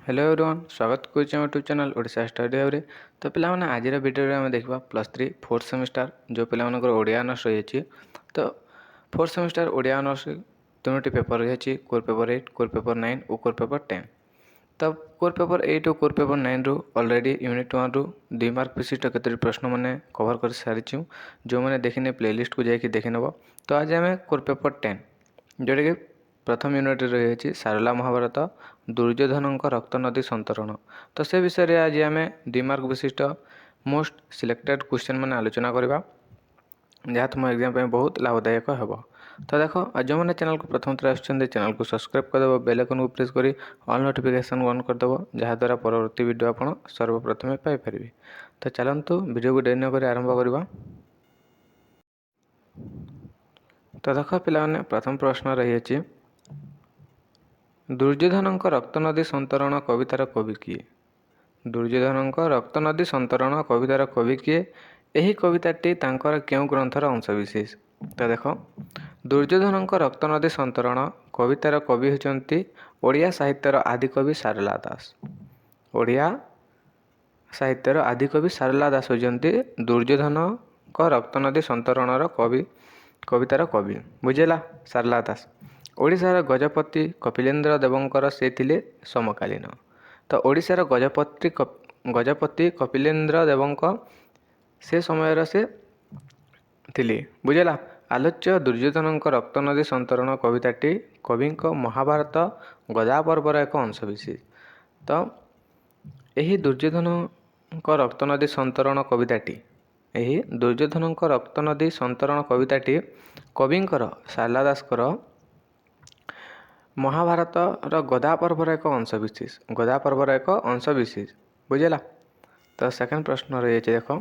Hello everyone स्वागत करुच्चे YouTube channel Odisha study house रे। तो पिलाମାନେ ଆଜିର ଭିଡ଼ିଓରେ ଆମେ ଦେଖିବା +3 फोर्थ सेमिस्टर जो ପିଲାମାନଙ୍କର ଓଡ଼ିଆ ଅନର୍ସ ରହିଛି। ତ फोर्थ सेमिस्टर ଓଡ଼ିଆ ଅନର୍ସ ତିନୋଟି ପେପର ରହିଛି, କୋର୍ पेपर 8, कोर पेपर 9 ଓ कोर पेपर 10। ତ कोर पेपर 8 ଓ कोर पेपर 9 ରୁ ଅଲରେଡ଼ି यूनिट 1 ରୁ 2 ମାର୍କ ବିଶିଷ୍ଟ କେତୋଟି ପ୍ରଶ୍ନ ମାନେ କଭର କରି ସାରିଛୁ। ଯେଉଁମାନେ ଦେଖିନେ ପ୍ଲେଲିଷ୍ଟକୁ ଯାଇକି ଦେଖିନେବ। ତ ଆଜି ଆମେ कोर पेपर 10 ଯେଉଁଟାକି प्रथम यूनिट रही सारला महाभारत दुर्योधनଙ୍କ रक्त नदी संतरण। तो से विषय रे आज आम 2 मार्क विशिष्ट मोस्ट सिलेक्टेड क्वेश्चन मैंने आलोचना करवा जहाँ तुम एग्जाम पे बहुत लाभदायक हेब। तो देख जो मैंने चैनल को प्रथम थर आसुँच चैनल को सब्सक्राइब करदेव, बेल आइकन को प्रेस कर ऑल नोटिफिकेशन ऑन करदेव जहाँद्वारा परवर्ती वीडियो आप सर्वप्रथम पाइपर। तो चलतु वीडियो को डेरी नक आरंभ करवा। तो देख पिलाने प्रथम प्रश्न रही दुर्योधनଙ୍କ रक्त नदी संतरण कवितार कवि किए? दुर्योधनଙ୍କ रक्त नदी संतरण कवितार कवि किए? यही कविताटी तांकर केउं ग्रंथर अंशविशेष? तो देख दुर्योधनଙ୍କ रक्त नदी संतरण कवितार कवि होचंती ओडिया साहित्यर आदिकवि सारला दास। ओडिया साहित्यर आदिकवि सारला दास होचंती दुर्योधनଙ୍କ रक्त नदी संतरणर कवि कवितार कवि बुझेला सारला दास। ओडिशार गजपति कपिलेन्द्र देवंकर से थिले समकालीन। तो ओडिशार गजपति कपिलेन्द्र देवंक से समय से थिले बुझेला। आलोच्य दुर्योधनଙ୍କ रक्त नदी संतरण कविताटी कविंक महाभारत गदा पर्वर एक अंशविशेष। तो यही दुर्योधनଙ୍କ रक्त नदी संतरण कविताटी दुर्योधनଙ୍କ रक्त नदी संतरण कविताटी कविंकर सारला दासकर महाभारत गदा पर्वर एक अंशविशेष। गदा पर्वर एक अंशविशेष बुझेला। तो सेकेंड प्रश्न रही देख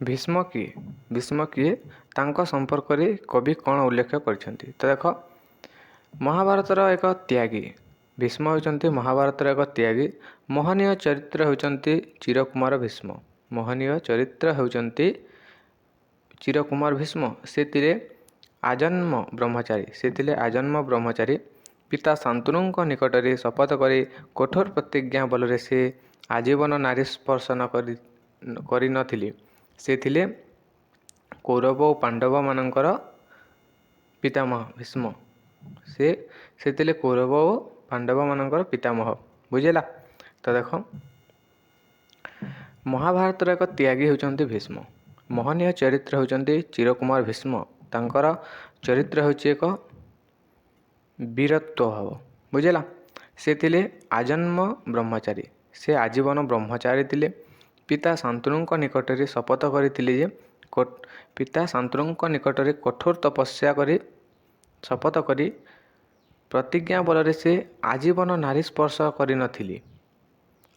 भीष्म किए? भीष्म किए तांको संपर्क कवि कौन उल्लेख करछंती? तो देख महाभारतर एक त्यागी भीष्म होचंती महाभारतर एक त्यागी महनीय चरित्र होचंती चिरकुमार भीष्म। महनीय चरित्र होचंती चिरकुमार भीष्म। से तिले आजन्म ब्रह्मचारी पिता शांतनुଙ୍କ निकटरे शपथ करे कठोर प्रतिज्ञा बल से आजीवन नारी स्पर्श करि नथिले। से थिले कौरव और पांडव मानकर पितामह भीष्म। से थिले कौरव और पांडव मानकर पितामह बुझेला। तो देख महाभारतर एक त्यागी होचंती भीष्म। महनीय चरित्र होचंती चिरकुमार भीष्म। तांकर चरित्र होची एक वीरत्व भाव बुझेला। से थिले आजन्म ब्रह्मचारी। से आजीवन ब्रह्मचारी थिले। पिता शांतनुଙ୍କ निकटरे शपथ करथिले जे पिता शांतनुଙ୍କ निकटरे कठोर तपस्या करी शपथ करी प्रतिज्ञा बल से आजीवन नारी स्पर्श करि नथिले।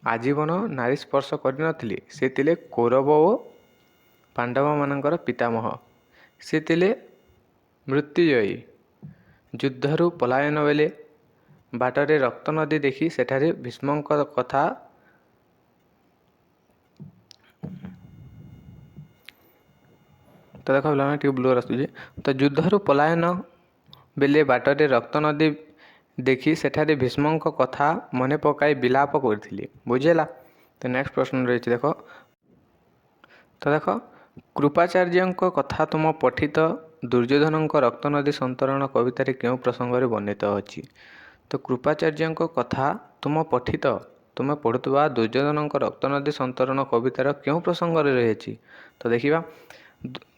आजीवन नारी स्पर्श करि नथिले। से थिले कौरव और पांडव मानकर पितामह। से थिले मृत्युजयी युद्धरु पलायन बेले बाटरे रक्त नदी देखी सेठारे भीष्मଙ୍କ कथा तो देख पिला टी ब्लूर आसुचे। तो युद्धरु पलायन बेले बाटरे रक्त नदी देखी सेठारे भीष्मଙ୍କ कथा मने पकाई विलाप करथिले बुझेला। तो नेक्स्ट प्रश्न रही देख तो देख कृपाचार्यଙ୍କ कथा तुम पठित दुर्योधनଙ୍କ रक्त नदी संतरण कवितार क्यों प्रसंग में वर्णित अच्छी? तो कृपाचार्यଙ୍କ कथा तुम पठित तुम पढ़ुवा दुर्योधनଙ୍କ रक्त नदी संतरण कवितार क्यों प्रसंग में रही? तो देखा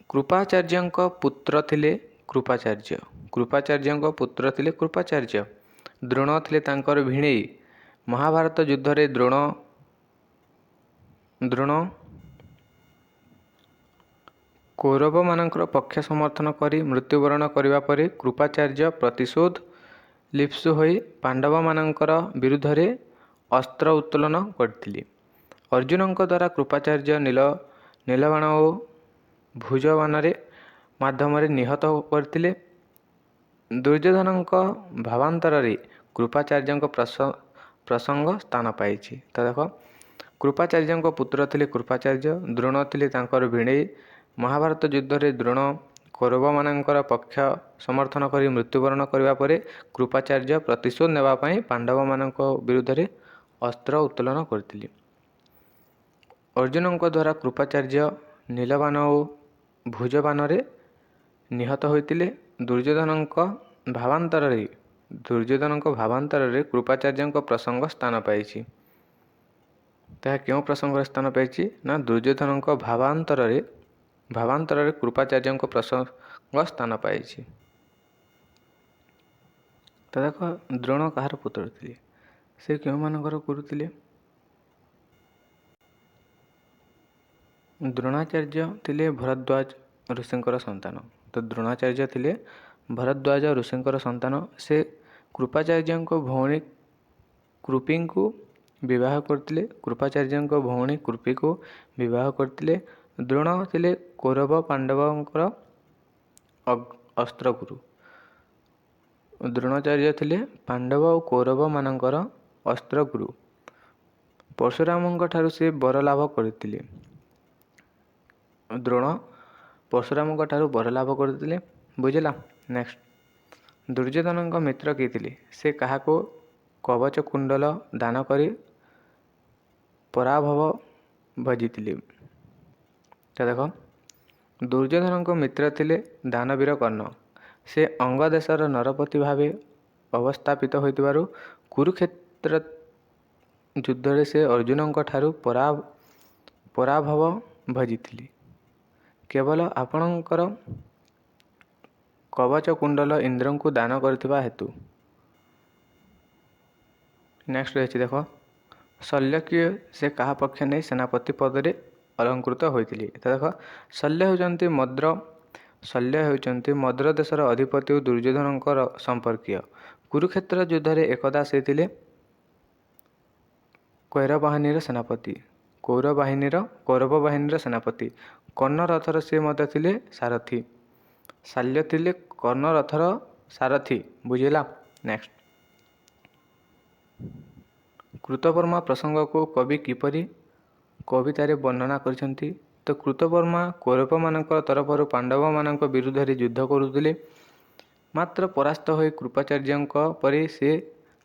कृपाचार्यଙ୍କ पुत्र थिले कृपाचार्य। कृपाचार्यଙ୍କ पुत्र थिले कृपाचार्य। द्रोण थिले तांकर भिणेई। महाभारत युद्ध रे द्रोण कौरव मानकर पक्ष समर्थन करी मृत्युवरण करने पर कृपाचार्य प्रतिशोध लिप्सु होई पांडव मानकर विरुद्ध रे अस्त्र उत्तोलन करथिले। अर्जुनଙ୍କ द्वारा कृपाचार्य नीलबाण और भुजबाण माध्यम निहत करथिले। दुर्योधनଙ୍କ भावांतर कृपाचार्य प्रसंग स्थान पाई। तो देख कृपाचार्य पुत्र थिले कृपाचार्य। द्रोण थिले तांकर भिणेई। महाभारत युद्ध रे द्रोण कौरव मानकर पक्ष समर्थन करी मृत्युवरण करने पर कृपाचार्य प्रतिशोध नेबापी पांडव मानक विरुद्ध रे ଅସ୍ତ୍ର ଉତ୍ତୋଳନ କରିଥିଲି। ଅର୍ଜୁନଙ୍କ ଦ୍ୱାରା କୃପାଚାର୍ଯ୍ୟ ନୀଳବାନ ଓ ଭୁଜବାନରେ ନିହତ ହୋଇଥିଲେ। ଦୁର୍ଯ୍ୟୋଧନଙ୍କ ଭାବାନ୍ତରରେ କୃପାଚାର୍ଯ୍ୟଙ୍କ ପ୍ରସଙ୍ଗ ସ୍ଥାନ ପାଇଛି। ତାହା କେଉଁ ପ୍ରସଙ୍ଗରେ ସ୍ଥାନ ପାଇଛି ନା ଦୁର୍ଯ୍ୟୋଧନଙ୍କ ଭାବାନ୍ତରରେ କୃପାଚାର୍ଯ୍ୟଙ୍କ ପ୍ରସଙ୍ଗ ସ୍ଥାନ ପାଇଛି। ତ ଦେଖ, ଦ୍ରୋଣ କାହାର ପୁତ୍ର ଥିଲେ? ସେ କେଉଁମାନଙ୍କର ଗୁରୁ ଥିଲେ? ଦ୍ରୋଣାଚାର୍ଯ୍ୟ ଥିଲେ ଭରଦ୍ୱାଜ ଋଷିଙ୍କର ସନ୍ତାନ। ତ ଦ୍ରୋଣାଚାର୍ଯ୍ୟ ଥିଲେ ଭରଦ୍ୱାଜ ଋଷିଙ୍କର ସନ୍ତାନ। ସେ କୃପାଚାର୍ଯ୍ୟଙ୍କ ଭଉଣୀ କୃପୀଙ୍କୁ ବିବାହ କରିଥିଲେ। ଦ୍ରୋଣ ଥିଲେ କୌରବ ପାଣ୍ଡବଙ୍କର ଅସ୍ତ୍ରଗୁରୁ। ଦ୍ରୋଣାଚାର୍ଯ୍ୟ ଥିଲେ ପାଣ୍ଡବ ଓ କୌରବମାନଙ୍କର ଅସ୍ତ୍ରଗୁରୁ। ପରଶୁରାମଙ୍କ ଠାରୁ ସେ ବର ଲାଭ କରିଥିଲେ। ଦ୍ରୋଣ ପରଶୁରାମଙ୍କ ଠାରୁ ବର ଲାଭ କରିଥିଲେ। ବୁଝିଲା। ନେକ୍ସଟ, ଦୁର୍ଯ୍ୟୋଧନଙ୍କ ମିତ୍ର କିଏ ଥିଲେ? ସେ କାହାକୁ କବଚ କୁଣ୍ଡଲ ଦାନ କରି ପରାଭବ ଭଜିଥିଲେ? ତ ଦେଖ, ଦୁର୍ଯ୍ୟୋଧନଙ୍କ ମିତ୍ର ଥିଲେ ଦାନବୀର କର୍ଣ୍ଣ। ସେ ଅଙ୍ଗ ଦେଶର ନରପତି ଭାବେ ଅବସ୍ଥାପିତ ହୋଇଥିବାରୁ କୁରୁକ୍ଷେତ୍ର ଯୁଦ୍ଧରେ ସେ ଅର୍ଜୁନଙ୍କ ଠାରୁ ପରାଭବ ଭଜିଥିଲେ। କେବଳ ଆପଣଙ୍କର କବଚ କୁଣ୍ଡଲ ଇନ୍ଦ୍ରଙ୍କୁ ଦାନ କରିଥିବା ହେତୁ। ନେକ୍ସଟ ରହିଛି ଦେଖ, ଶଲ୍ୟ କିଏ? ସେ କାହା ପକ୍ଷ ନେଇ ସେନାପତି ପଦରେ ଅଳଙ୍କୃତ ହୋଇଥିଲେ? ତ ଦେଖ, ଶଲ୍ୟ ହେଉଛନ୍ତି ମଦ୍ର ଦେଶର ଅଧିପତି ଓ ଦୁର୍ଯ୍ୟୋଧନଙ୍କର ସମ୍ପର୍କୀୟ। କୁରୁକ୍ଷେତ୍ର ଯୁଦ୍ଧରେ ଏକଦା ସେ ଥିଲେ କୌରବ ବାହିନୀର ସେନାପତି। କର୍ଣ୍ଣ ରଥର ସେ ମଧ୍ୟ ଥିଲେ ସାରଥୀ। ଶଲ୍ୟ ଥିଲେ କର୍ଣ୍ଣ ରଥର ସାରଥୀ। ବୁଝିଲା। ନେକ୍ସଟ, କୃତବର୍ମା ପ୍ରସଙ୍ଗକୁ କବି କିପରି କବିତାରେ ବର୍ଣ୍ଣନା କରିଛନ୍ତି? ତ କୃତବର୍ମା କୌରବମାନଙ୍କ ତରଫରୁ ପାଣ୍ଡବମାନଙ୍କ ବିରୁଦ୍ଧରେ ଯୁଦ୍ଧ କରୁଥିଲେ। ମାତ୍ର ପରାସ୍ତ ହୋଇ କୃପାଚାର୍ଯ୍ୟଙ୍କ ପରି ସେ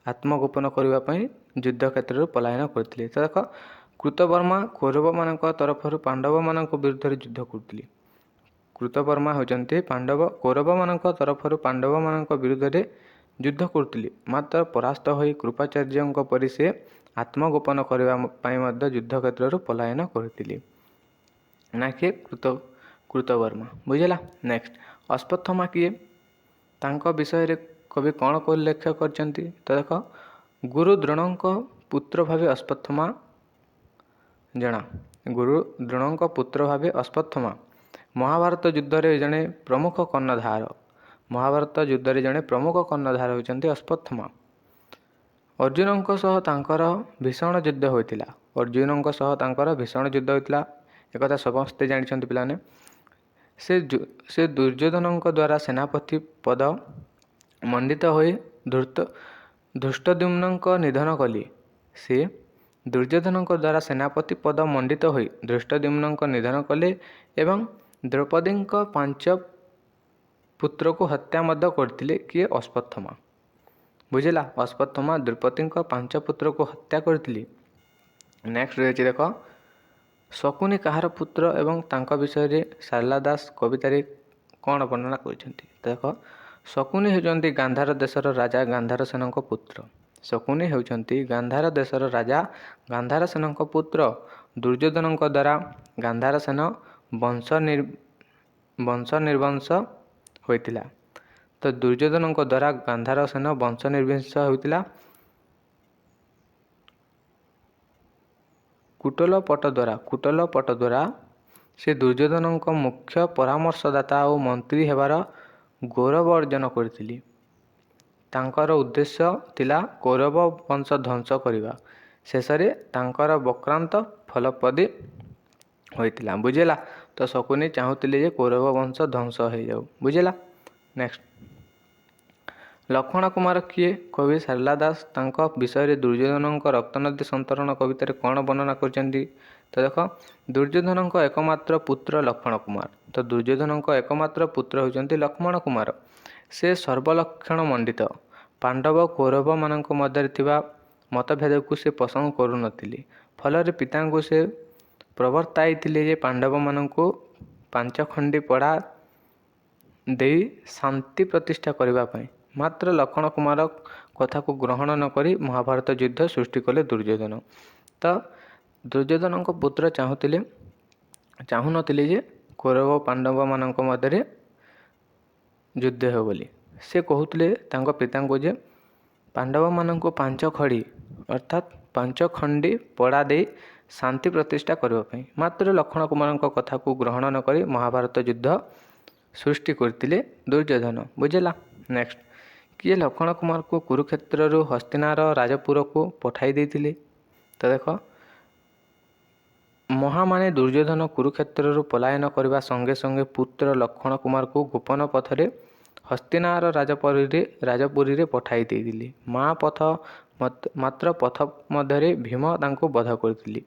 ଆତ୍ମଗୋପନ କରିବା ପାଇଁ ଯୁଦ୍ଧକ୍ଷେତ୍ରରୁ ପଳାୟନ କରିଥିଲେ। ତ ଦେଖ, କୃତବର୍ମା କୌରବମାନଙ୍କ ତରଫରୁ ପାଣ୍ଡବମାନଙ୍କ ବିରୁଦ୍ଧରେ ଯୁଦ୍ଧ କରୁଥିଲେ। କୃତବର୍ମା ହେଉଛନ୍ତି କୌରବମାନଙ୍କ ତରଫରୁ ପାଣ୍ଡବମାନଙ୍କ ବିରୁଦ୍ଧରେ ଯୁଦ୍ଧ କରୁଥିଲେ। ମାତ୍ର ପରାସ୍ତ ହୋଇ କୃପାଚାର୍ଯ୍ୟଙ୍କ ପରି ସେ ଆତ୍ମଗୋପନ କରିବା ପାଇଁ ମଧ୍ୟ ଯୁଦ୍ଧକ୍ଷେତ୍ରରୁ ପଳାୟନ କରିଥିଲେ। ନା କିଏ? କୃତବର୍ମା। ବୁଝିଲା। ନେକ୍ସଟ, ଅଶ୍ୱତ୍ଥାମା କିଏ? ତାଙ୍କ ବିଷୟରେ କବି କ'ଣ ଉଲ୍ଲେଖ କରିଛନ୍ତି? ତ ଦେଖ, ଗୁରୁ ଦ୍ରୋଣଙ୍କ ପୁତ୍ର ଭାବେ ଅଶ୍ୱତ୍ଥାମା ମହାଭାରତ ଯୁଦ୍ଧରେ ଜଣେ ପ୍ରମୁଖ କର୍ଣ୍ଣଧାର ହେଉଛନ୍ତି ଅଶ୍ୱତ୍ଥାମା। ଅର୍ଜୁନଙ୍କ ସହ ତାଙ୍କର ଭୀଷଣ ଯୁଦ୍ଧ ହୋଇଥିଲା। ଏକଥା ସମସ୍ତେ ଜାଣିଛନ୍ତି ପିଲାମାନେ। ସେ ଦୁର୍ଯ୍ୟୋଧନଙ୍କ ଦ୍ୱାରା ସେନାପତି ପଦ ମଣ୍ଡିତ ହୋଇ ଧୃଷ୍ଟଦ୍ୟୁମ୍ନଙ୍କ ନିଧନ କଲେ ଏବଂ ଦ୍ରୌପଦୀଙ୍କ 5 ପୁତ୍ରକୁ ହତ୍ୟା ମଧ୍ୟ କରିଥିଲେ। କିଏ? ଅଶ୍ୱତ୍ଥାମା। ବୁଝିଲା। ଅଶ୍ୱତ୍ଥାମା ଦ୍ରୌପଦୀଙ୍କ 5 ପୁତ୍ରକୁ ହତ୍ୟା କରିଥିଲେ। ନେକ୍ସଟ ରହିଛି ଦେଖ, ଶକୁନି କାହାର ପୁତ୍ର ଏବଂ ତାଙ୍କ ବିଷୟରେ ଶାରଳା ଦାସ କବିତାରେ କ'ଣ ବର୍ଣ୍ଣନା କରିଛନ୍ତି? ଦେଖ, ଶକୁନି ହେଉଛନ୍ତି ଗାନ୍ଧାର ଦେଶର ରାଜା ଗାନ୍ଧାରସେନଙ୍କ ପୁତ୍ର। ଦୁର୍ଯ୍ୟୋଧନଙ୍କ ଦ୍ୱାରା ଗାନ୍ଧାରସେନ ବଂଶ ନିର୍ବଂଶ ହୋଇଥିଲା। ତ ଦୁର୍ଯ୍ୟୋଧନଙ୍କ ଦ୍ୱାରା ଗାନ୍ଧାରସେନ ବଂଶ ନିର୍ବିଂଶ ହୋଇଥିଲା। କୁଟଲ ପଟ ଦ୍ୱାରା ସେ ଦୁର୍ଯ୍ୟୋଧନଙ୍କ ମୁଖ୍ୟ ପରାମର୍ଶଦାତା ଓ ମନ୍ତ୍ରୀ ହେବାର ଗୌରବ ଅର୍ଜନ କରିଥିଲେ। ତାଙ୍କର ଉଦ୍ଦେଶ୍ୟ ଥିଲା କୌରବ ବଂଶ ଧ୍ୱଂସ କରିବା। ଶେଷରେ ତାଙ୍କର ବକ୍ରାନ୍ତ ଫଳପ୍ରଦ ହୋଇଥିଲା। ବୁଝିଲା। ତ ଶକୁନି ଚାହୁଁଥିଲେ ଯେ କୌରବ ବଂଶ ଧ୍ୱଂସ ହୋଇଯାଉ। ବୁଝିଲା। ନେକ୍ସଟ, ଲକ୍ଷ୍ମଣ କୁମାର କିଏ? କବି ଶାରଳା ଦାସ ତାଙ୍କ ବିଷୟରେ ଦୁର୍ଯ୍ୟୋଧନଙ୍କ ରକ୍ତନଦୀ ସନ୍ତରଣ କବିତାରେ କ'ଣ ବର୍ଣ୍ଣନା କରିଛନ୍ତି? ତ ଦେଖ, ଦୁର୍ଯ୍ୟୋଧନଙ୍କ ଏକମାତ୍ର ପୁତ୍ର ଲକ୍ଷ୍ମଣ କୁମାର। ସେ ସର୍ବଲକ୍ଷଣ ମଣ୍ଡିତ। ପାଣ୍ଡବ କୌରବମାନଙ୍କ ମଧ୍ୟରେ ଥିବା ମତଭେଦକୁ ସେ ପସନ୍ଦ କରୁନଥିଲେ। ଫଳରେ ପିତାଙ୍କୁ ସେ ପ୍ରବର୍ତ୍ତାଇଥିଲେ ଯେ ପାଣ୍ଡବମାନଙ୍କୁ 5 ଖଣ୍ଡି ପଡ଼ା ଦେଇ ଶାନ୍ତି ପ୍ରତିଷ୍ଠା କରିବା ପାଇଁ। ମାତ୍ର ଲକ୍ଷ୍ମଣ କୁମାର କଥାକୁ ଗ୍ରହଣ ନ କରି ମହାଭାରତ ଯୁଦ୍ଧ ସୃଷ୍ଟି କଲେ ଦୁର୍ଯ୍ୟୋଧନ। ତ ଦୁର୍ଯ୍ୟୋଧନଙ୍କ ପୁତ୍ର ଚାହୁଁନଥିଲେ ଯେ କୌରବ ପାଣ୍ଡବମାନଙ୍କ ମଧ୍ୟରେ ଯୁଦ୍ଧ ହେବ ବୋଲି। ସେ କହୁଥିଲେ ତାଙ୍କ ପିତାଙ୍କୁ ଯେ ପାଣ୍ଡବମାନଙ୍କୁ 5 ଖଡ଼ି ଅର୍ଥାତ୍ 5 ଖଣ୍ଡି ପଡ଼ା ଦେଇ ଶାନ୍ତି ପ୍ରତିଷ୍ଠା କରିବା ପାଇଁ। ମାତ୍ର ଲକ୍ଷ୍ମଣ କୁମାରଙ୍କ କଥାକୁ ଗ୍ରହଣ ନ କରି ମହାଭାରତ ଯୁଦ୍ଧ ସୃଷ୍ଟି କରିଥିଲେ ଦୁର୍ଯ୍ୟୋଧନ। ବୁଝିଲା। ନେକ୍ସଟ, କିଏ ଲକ୍ଷ୍ମଣ କୁମାରକୁ କୁରୁକ୍ଷେତ୍ରରୁ ହସ୍ତିନାର ରାଜପୁରକୁ ପଠାଇ ଦେଇଥିଲେ? ତ ଦେଖ, ମହାମାନେ ଦୁର୍ଯ୍ୟୋଧନ କୁରୁକ୍ଷେତ୍ରରୁ ପଳାୟନ କରିବା ସଙ୍ଗେ ସଙ୍ଗେ ପୁତ୍ର ଲକ୍ଷ୍ମଣ କୁମାରକୁ ଗୋପନ ପଥରେ ହସ୍ତିନାର ରାଜପୁରୀରେ ପଠାଇ ଦେଇଥିଲେ। ମାତ୍ର ପଥ ମଧ୍ୟରେ ଭୀମ ତାଙ୍କୁ ବଧ କରିଥିଲେ।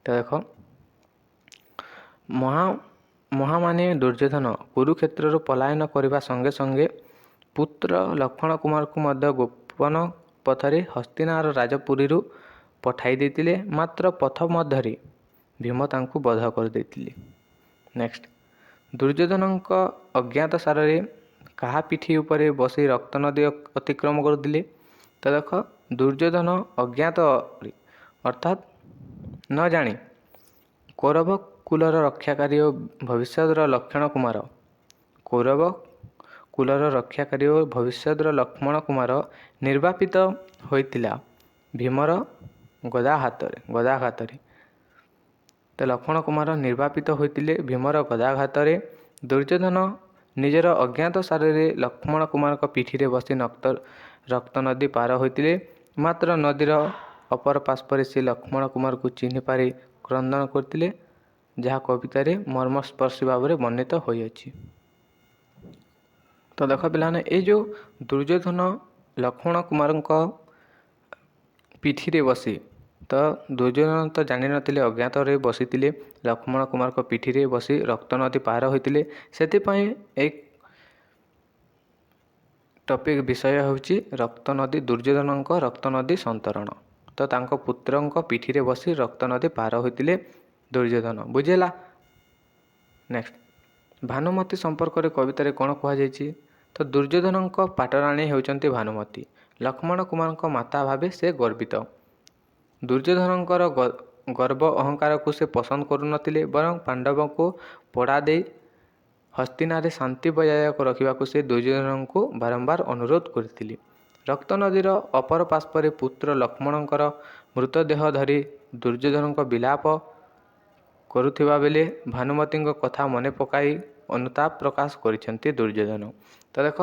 ତ ଦେଖ, ମହାମାନେ ଦୁର୍ଯ୍ୟୋଧନ କୁରୁକ୍ଷେତ୍ରରୁ ପଳାୟନ କରିବା ସଙ୍ଗେ ସଙ୍ଗେ ପୁତ୍ର ଲକ୍ଷ୍ମଣ କୁମାରକୁ ମଧ୍ୟ ଗୋପନ ପଥରେ ହସ୍ତିନାର ରାଜପୁରୀରୁ ପଠାଇ ଦେଇଥିଲେ। ମାତ୍ର ପଥ ମଧ୍ୟରେ ଭୀମ ତାଙ୍କୁ ବଧ କରିଦେଇଥିଲେ। ନେକ୍ସଟ, ଦୁର୍ଯ୍ୟୋଧନଙ୍କ ଅଜ୍ଞାତସାରରେ କାହା ପିଠି ଉପରେ ବସି ରକ୍ତନଦୀ ଅତିକ୍ରମ କରୁଥିଲେ? ତ ଦେଖ, ଦୁର୍ଯ୍ୟୋଧନ ଅଜ୍ଞାତରେ ଅର୍ଥାତ୍ ନ ଜାଣି କୌରବ କୁଲର ରକ୍ଷାକାରୀ ଓ ଭବିଷ୍ୟତର ଲକ୍ଷ୍ମଣ କୁମାର ନିର୍ବାପିତ ହୋଇଥିଲା ଭୀମର ଗଦାଘାତରେ। ତ ଲକ୍ଷ୍ମଣ କୁମାର ନିର୍ବାପିତ ହୋଇଥିଲେ ଭୀମର ଗଦାଘାତରେ। ଦୁର୍ଯ୍ୟୋଧନ ନିଜର ଅଜ୍ଞାତସାରରେ ଲକ୍ଷ୍ମଣ କୁମାରଙ୍କ ପିଠିରେ ବସି ରକ୍ତ ନଦୀ ପାର ହୋଇଥିଲେ। ମାତ୍ର ନଦୀର ଅପର ପାର୍ଶ୍ୱରେ ସେ ଲକ୍ଷ୍ମଣ କୁମାରକୁ ଚିହ୍ନି ପାରି କ୍ରନ୍ଦନ କରିଥିଲେ, ଯାହା କବିତାରେ ମର୍ମସ୍ପର୍ଶୀ ଭାବରେ ବର୍ଣ୍ଣିତ ହୋଇଅଛି। ତ ଦେଖ ପିଲାମାନେ, ଏଇ ଯେଉଁ ଦୁର୍ଯ୍ୟୋଧନ ଲକ୍ଷ୍ମଣ କୁମାରଙ୍କ ପିଠିରେ ବସି, ତ ଦୁର୍ଯ୍ୟୋଧନ ତ ଜାଣିନଥିଲେ, ଅଜ୍ଞାତରେ ବସିଥିଲେ, ଲକ୍ଷ୍ମଣ କୁମାରଙ୍କ ପିଠିରେ ବସି ରକ୍ତ ନଦୀ ପାର ହୋଇଥିଲେ। ସେଥିପାଇଁ ଏଇ ଟପିକ୍ ବିଷୟ ହେଉଛି ଦୁର୍ଯ୍ୟୋଧନଙ୍କ ରକ୍ତ ନଦୀ ସନ୍ତରଣ। ତ ତାଙ୍କ ପୁତ୍ରଙ୍କ ପିଠିରେ ବସି ରକ୍ତ ନଦୀ ପାର ହୋଇଥିଲେ ଦୁର୍ଯ୍ୟୋଧନ। ବୁଝିଲା। ନେକ୍ସଟ, ଭାନୁମତୀ ସମ୍ପର୍କରେ କବିତାରେ କ'ଣ କୁହାଯାଇଛି? ତ ଦୁର୍ଯ୍ୟୋଧନଙ୍କ ପାଟରାଣୀ ହେଉଛନ୍ତି ଭାନୁମତୀ। ଲକ୍ଷ୍ମଣ କୁମାରଙ୍କ ମାତା ଭାବେ ସେ ଗର୍ବିତ। ଦୁର୍ଯ୍ୟୋଧନଙ୍କର ଗର୍ବ ଅହଙ୍କାରକୁ ସେ ପସନ୍ଦ କରୁନଥିଲେ, ବରଂ ପାଣ୍ଡବଙ୍କୁ ପଡ଼ା ଦେଇ ହସ୍ତିନାରେ ଶାନ୍ତି ବଜାୟ ରଖିବାକୁ ସେ ଦୁର୍ଯ୍ୟୋଧନଙ୍କୁ ବାରମ୍ବାର ଅନୁରୋଧ କରିଥିଲେ। ରକ୍ତ ନଦୀର ଅପର ପାର୍ଶ୍ୱରେ ପୁତ୍ର ଲକ୍ଷ୍ମଣଙ୍କର ମୃତଦେହ ଧରି ଦୁର୍ଯ୍ୟୋଧନଙ୍କ ବିଳାପ କରୁଥିବା ବେଳେ ଭାନୁମତୀଙ୍କ କଥା ମନେ ପକାଇ ଅନୁତାପ ପ୍ରକାଶ କରିଛନ୍ତି ଦୁର୍ଯ୍ୟୋଧନ। ତ ଦେଖ,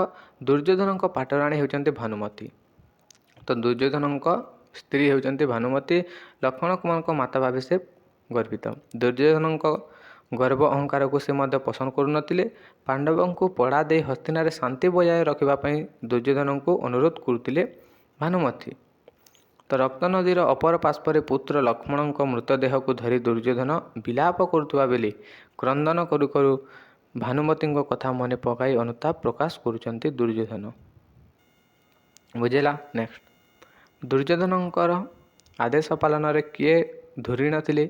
ଦୁର୍ଯ୍ୟୋଧନଙ୍କ ପାଟରାଣୀ ହେଉଛନ୍ତି ଭାନୁମତୀ। ତ ଦୁର୍ଯ୍ୟୋଧନଙ୍କ ସ୍ତ୍ରୀ ହେଉଛନ୍ତି ଭାନୁମତୀ। ଲକ୍ଷ୍ମଣ କୁମାରଙ୍କ ମାତା ଭାବେ ସେ ଗର୍ବିତ। ଦୁର୍ଯ୍ୟୋଧନଙ୍କ ଗର୍ବ ଅହଙ୍କାରକୁ ସେ ମଧ୍ୟ ପସନ୍ଦ କରୁନଥିଲେ। ପାଣ୍ଡବଙ୍କୁ ପଡ଼ା ଦେଇ ହସ୍ତିନାରେ ଶାନ୍ତି ବଜାୟ ରଖିବା ପାଇଁ ଦୁର୍ଯ୍ୟୋଧନଙ୍କୁ ଅନୁରୋଧ କରୁଥିଲେ ଭାନୁମତୀ। ତ ରକ୍ତ ନଦୀର ଅପର ପାର୍ଶ୍ୱରେ ପୁତ୍ର ଲକ୍ଷ୍ମଣଙ୍କ ମୃତଦେହକୁ ଧରି ଦୁର୍ଯ୍ୟୋଧନ ବିଳାପ କରୁଥିବା ବେଳେ କ୍ରନ୍ଦନ କରୁ କରୁ ଭାନୁମତୀଙ୍କ କଥା ମନେ ପକାଇ ଅନୁତାପ ପ୍ରକାଶ କରୁଛନ୍ତି ଦୁର୍ଯ୍ୟୋଧନ। ବୁଝିଲା। ନେକ୍ସଟ, ଦୁର୍ଯ୍ୟୋଧନଙ୍କର ଆଦେଶ ପାଳନରେ କିଏ ଧୁରି ନଥିଲେ?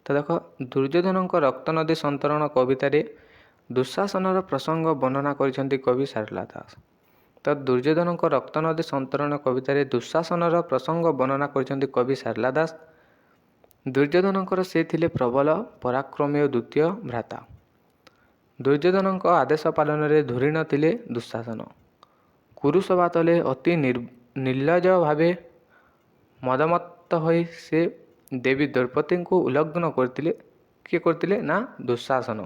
ତ ଦେଖ, ଦୁର୍ଯ୍ୟୋଧନଙ୍କ ରକ୍ତ ନଦୀ ସନ୍ତରଣ କବିତାରେ ଦୁଃଶାସନର ପ୍ରସଙ୍ଗ ବର୍ଣ୍ଣନା କରିଛନ୍ତି କବି ଶାରଳା ଦାସ। ତ ଦୁର୍ଯ୍ୟୋଧନଙ୍କ ରକ୍ତ ନଦୀ ସନ୍ତରଣ କବିତାରେ ଦୁଃଶାସନର ପ୍ରସଙ୍ଗ ବର୍ଣ୍ଣନା କରିଛନ୍ତି କବି ଶାରଳା ଦାସ। ଦୁର୍ଯ୍ୟୋଧନଙ୍କର ସେ ଥିଲେ ପ୍ରବଳ ପରାକ୍ରମୀ ଓ ଦ୍ୱିତୀୟ ଭ୍ରାତା। ଦୁର୍ଯ୍ୟୋଧନଙ୍କ ଆଦେଶ ପାଳନରେ ଧୁରି ନଥିଲେ ଦୁଃଶାସନ। କୁରୁସଭା ତଳେ ଅତି ନିର୍ଲଜ ଭାବେ ମଦମତ୍ତ ହୋଇ ସେ ଦେବୀ ଦ୍ରୌପଦୀଙ୍କୁ ଉଲ୍ଲଙ୍ଘନ କରିଥିଲେ। କିଏ କରିଥିଲେ? ନା ଦୁଃଶାସନ।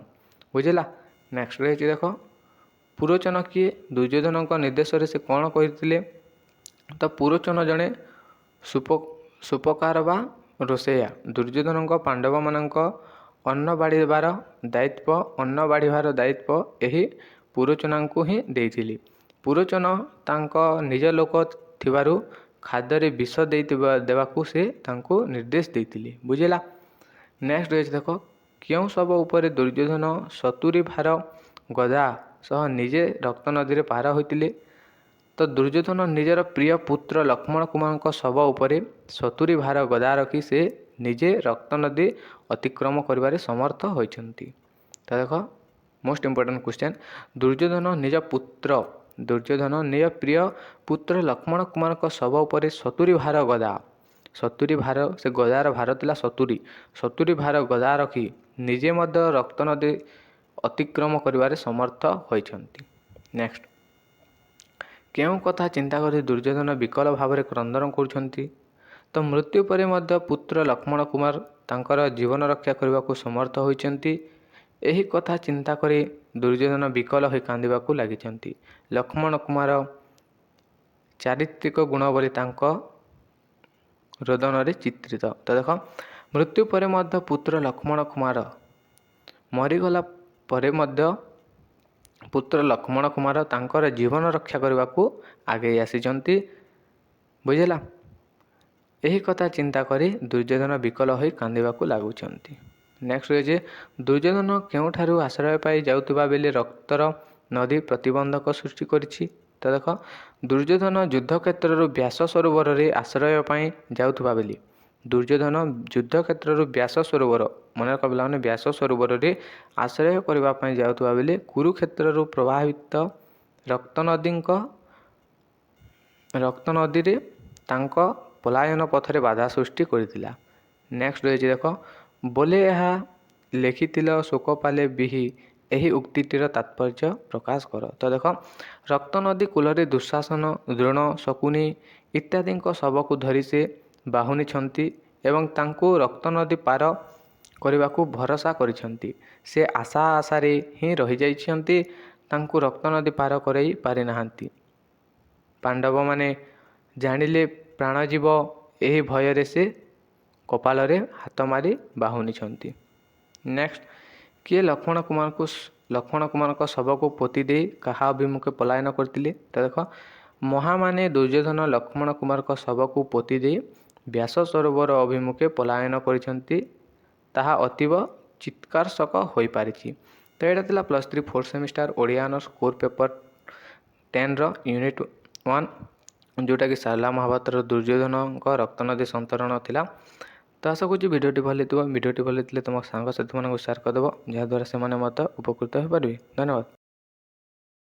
ବୁଝିଲା। ନେକ୍ସଟ ରହିଛି ଦେଖ, ପୁରୋଚନ କିଏ? ଦୁର୍ଯ୍ୟୋଧନଙ୍କ ନିର୍ଦ୍ଦେଶରେ ସେ କ'ଣ କରିଥିଲେ? ତ ପୁରୋଚନ ଜଣେ ସୁପକାର ବା ରୋଷେୟା। ଦୁର୍ଯ୍ୟୋଧନଙ୍କ ପାଣ୍ଡବମାନଙ୍କ ଅନ୍ନ ବାଢ଼ିବାର ଦାୟିତ୍ୱ ଏହି ପୁରୋଚନାଙ୍କୁ ହିଁ ଦେଇଥିଲେ। ପୁରୋଚନ ତାଙ୍କ ନିଜ ଲୋକ ଥିବାରୁ ଖାଦ୍ୟରେ ବିଷ ଦେବାକୁ ସେ ତାଙ୍କୁ ନିର୍ଦ୍ଦେଶ ଦେଇଥିଲେ। ବୁଝିଲା। ନେକ୍ସଟ ରହିଛି ଦେଖ, କେଉଁ ଶବ ଉପରେ ଦୁର୍ଯ୍ୟୋଧନ 70 ଭାର ଗଦା ସହ ନିଜେ ରକ୍ତ ନଦୀରେ ପାର ହୋଇଥିଲେ? ତ ଦୁର୍ଯ୍ୟୋଧନ ନିଜର ପ୍ରିୟ ପୁତ୍ର ଲକ୍ଷ୍ମଣ କୁମାରଙ୍କ ଶବ ଉପରେ 70 ଭାର ଗଦା ରଖି ସେ ନିଜେ ରକ୍ତ ନଦୀ ଅତିକ୍ରମ କରିବାରେ ସମର୍ଥ ହୋଇଛନ୍ତି। ତ ଦେଖ ମୋଷ୍ଟ ଇମ୍ପୋର୍ଟାଣ୍ଟ କ୍ୱେଶ୍ଚନ୍, ଦୁର୍ଯ୍ୟୋଧନ ନିଜ ପ୍ରିୟ ପୁତ୍ର ଲକ୍ଷ୍ମଣ କୁମାରଙ୍କ ଶବ ଉପରେ 70 ଭାର ଗଦା, 70 ଭାର, ସେ ଗଦାର ଭାର ଥିଲା 70 ଭାର ଗଦା ରଖି ନିଜେ ମଧ୍ୟ ରକ୍ତ ନଦୀ ଅତିକ୍ରମ କରିବାରେ ସମର୍ଥ ହୋଇଛନ୍ତି। ନେକ୍ସଟ, କେଉଁ କଥା ଚିନ୍ତା କରି ଦୁର୍ଯ୍ୟୋଧନ ବିକଳ ଭାବରେ କ୍ରନ୍ଦନ କରୁଛନ୍ତି? ତ ମୃତ୍ୟୁ ପରେ ମଧ୍ୟ ପୁତ୍ର ଲକ୍ଷ୍ମଣ କୁମାର ତାଙ୍କର ଜୀବନ ରକ୍ଷା କରିବାକୁ ସମର୍ଥ ହୋଇଛନ୍ତି। ଏହି କଥା ଚିନ୍ତା କରି ଦୁର୍ଯ୍ୟୋଧନ ବିକଳ ହୋଇ କାନ୍ଦିବାକୁ ଲାଗିଛନ୍ତି। ଲକ୍ଷ୍ମଣ କୁମାର ଚାରିତ୍ରିକ ଗୁଣ ବୋଲି ତାଙ୍କ ରୋଦନରେ ଚିତ୍ରିତ। ତ ଦେଖ, ମୃତ୍ୟୁ ପରେ ମଧ୍ୟ ପୁତ୍ର ଲକ୍ଷ୍ମଣ କୁମାର ମରିଗଲା ପରେ ମଧ୍ୟ ପୁତ୍ର ଲକ୍ଷ୍ମଣ କୁମାର ତାଙ୍କର ଜୀବନ ରକ୍ଷା କରିବାକୁ ଆଗେଇ ଆସିଛନ୍ତି। ବୁଝିଲା? ଏହି କଥା ଚିନ୍ତା କରି ଦୁର୍ଯ୍ୟୋଧନ ବିକଳ ହୋଇ କାନ୍ଦିବାକୁ ଲାଗୁଛନ୍ତି। ନେକ୍ସଟ ହେଉଛି, ଦୁର୍ଯ୍ୟୋଧନ କେଉଁଠାରୁ ଆଶ୍ରୟ ପାଇ ଯାଉଥିବା ବେଳେ ରକ୍ତର ନଦୀ ପ୍ରତିବନ୍ଧକ ସୃଷ୍ଟି କରିଛି? ତ ଦେଖ, ଦୁର୍ଯ୍ୟୋଧନ ଯୁଦ୍ଧକ୍ଷେତ୍ରରୁ ବ୍ୟାସ ସରୋବରରେ ଆଶ୍ରୟ ପାଇଁ ଯାଉଥିବା ବେଳେ ମନେ ରଖ ପିଲାମାନେ, ବ୍ୟାସ ସରୋବରରେ ଆଶ୍ରୟ କରିବା ପାଇଁ ଯାଉଥିବା ବେଳେ କୁରୁକ୍ଷେତ୍ରରୁ ପ୍ରବାହିତ ରକ୍ତ ନଦୀରେ ତାଙ୍କ ପଳାୟନ ପଥରେ ବାଧା ସୃଷ୍ଟି କରିଥିଲା। ନେକ୍ସଟ ରହିଛି ଦେଖ, ବୋଲେ ଏହା ଲେଖିଥିଲ ଶୋକ ପାଲେ ବିହି, ଏହି ଉକ୍ତିଟିର ତାତ୍ପର୍ଯ୍ୟ ପ୍ରକାଶ କର। ତ ଦେଖ, ରକ୍ତ ନଦୀ କୂଳରେ ଦୁଃଶାସନ, ଦ୍ରୋଣ, ଶକୁନି ଇତ୍ୟାଦିଙ୍କ ଶବକୁ ଧରି ସେ ବାହୁନିଛନ୍ତି ଏବଂ ତାଙ୍କୁ ରକ୍ତ ନଦୀ ପାର କରିବାକୁ ଭରସା କରିଛନ୍ତି। ସେ ଆଶାରେ ହିଁ ରହିଯାଇଛନ୍ତି, ତାଙ୍କୁ ରକ୍ତ ନଦୀ ପାର କରାଇ ପାରିନାହାନ୍ତି। ପାଣ୍ଡବମାନେ ଜାଣିଲେ ପ୍ରାଣ ଯିବ, ଏହି ଭୟରେ ସେ କପାଳରେ ହାତ ମାରି ବାହୁନିଛନ୍ତି। ନେକ୍ସଟ, କିଏ ଲକ୍ଷ୍ମଣ କୁମାରଙ୍କ ଶବକୁ ପୋତି ଦେଇ କାହା ଅଭିମୁଖେ ପଳାୟନ କରିଥିଲେ? ତ ଦେଖ, ମହାମାନେ ଦୁର୍ଯ୍ୟୋଧନ ଲକ୍ଷ୍ମଣ କୁମାରଙ୍କ ଶବକୁ ପୋତି ଦେଇ ବ୍ୟାସ ସରୋବର ଅଭିମୁଖେ ପଳାୟନ କରିଛନ୍ତି। ତାହା ଅତୀବ ଚିତ୍କାରଶକ ହୋଇପାରିଛି। ତ ଏଇଟା ଥିଲା +3 4th semester Odia honours core paper 10ର ୟୁନିଟ୍ 1, ଯେଉଁଟାକି ଶାରଳା ମହାଭାରତର ଦୁର୍ଯ୍ୟୋଧନଙ୍କ ରକ୍ତନଦୀ ସନ୍ତରଣ ଥିଲା। ତ ଆଶା କରୁଛି ଭିଡ଼ିଓଟି ଭଲ ହେଇଥିବ। ଭିଡ଼ିଓଟି ଭଲ ହେଇଥିଲେ ତୁମ ସାଙ୍ଗସାଥିମାନଙ୍କୁ ସେୟାର କରିଦେବ, ଯାହାଦ୍ୱାରା ସେମାନେ ମଧ୍ୟ ଉପକୃତ ହୋଇପାରିବେ। ଧନ୍ୟବାଦ।